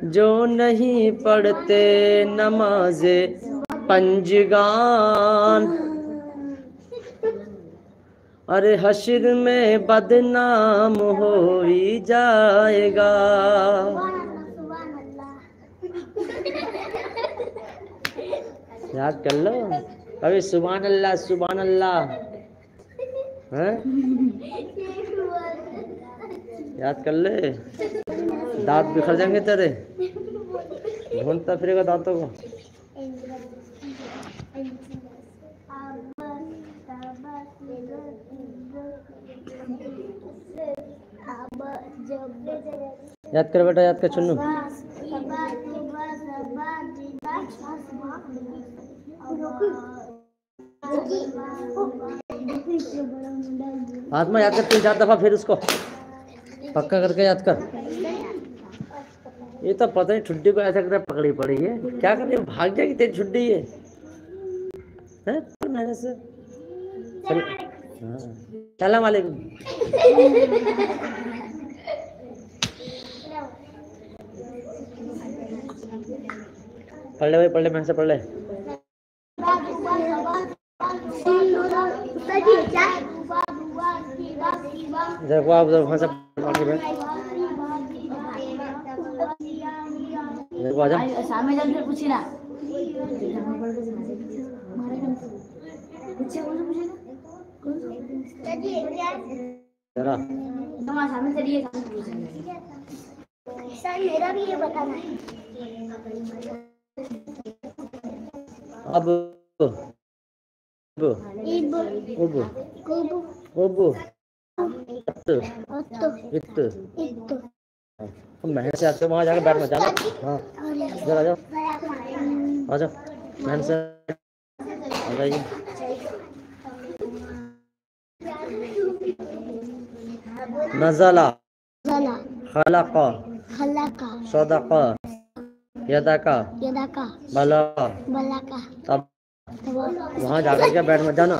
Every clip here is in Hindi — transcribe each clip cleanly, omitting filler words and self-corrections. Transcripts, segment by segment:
जो नहीं पढ़ते नमाज़े पंजगान, अरे हश्र में बदनाम हो ही जाएगा। याद कर लो अभी, सुभान अल्लाह सुभान अल्लाह। हैं? याद कर ले, दांत बिखर जाएंगे तेरे, ढूंढता फिरेगा दांतों को। याद कर बेटा, याद कर चुन्नू। आत्मा याद कर 3-4 दफा, फिर उसको पक्का करके याद कर। ये तो पता नहीं ठुड्डी को ऐसा करके पकड़ी पड़ी है, क्या कर रही है, भाग जाएगी तेरी ठुड्डी ये है। मैंने से सलाम वालेकुम। पढ़ ले भाई, पढ़ ले, मैंने से पढ़ ले। देखो आप देखो से देखो आजा सामने जाके पूछी ना। जरा सामने चलिए, सर मेरा भी ये बताना है। अब महन से आते वहाँ जाकर बैठ मत जाना। हाँ जरा जाओ, आ जाओ महन से आ जाइए। नज़ला खलक़ा सदक़ा यदका बलग़ा। तब वहाँ जाकर के बैठ मत जाना।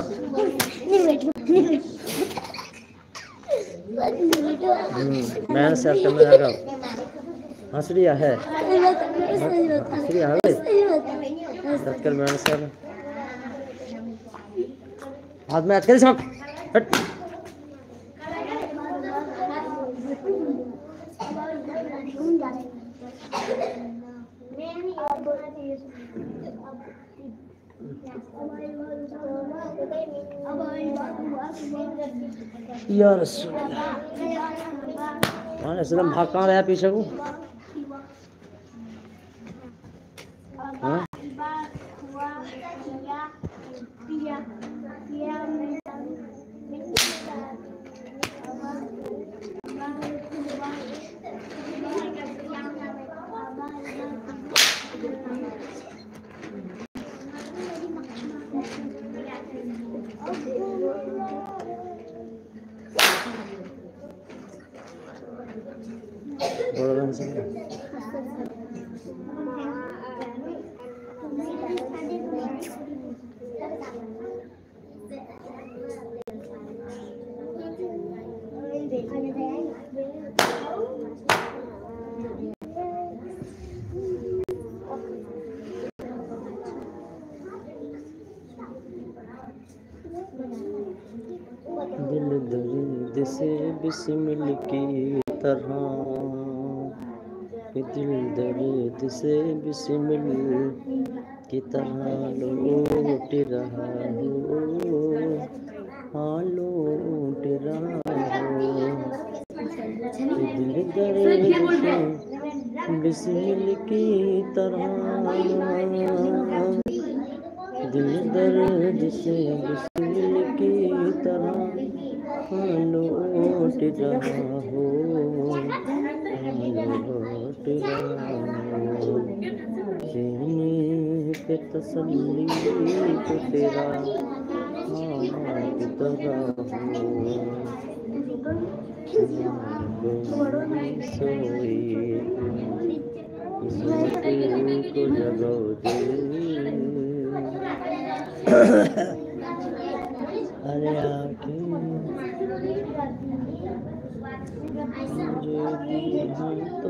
मैं से में जाकर हंस रिया है, हंस रिया है कल मैं से हाथ में कर सब हट। या रसूल अल्लाह, भाग कहाँ रहा पीछे को? हाँ? दिल दर्द से बिस्मिल की तरह, दिल दर्द से बिस्मिल की तरह लौट रहा हो, हाँ लौट रहा हो। दिल दर्द से बिस्मिल की तरह, दिल दर्द से बिस्मिल की तरह लौट रहा हो, लौट रहा हो। सीने पे तसल्ली को तेरा हाथ दरा हो, सोई किस्मत को जगा दे। अरे आके मुझे योगी हूँ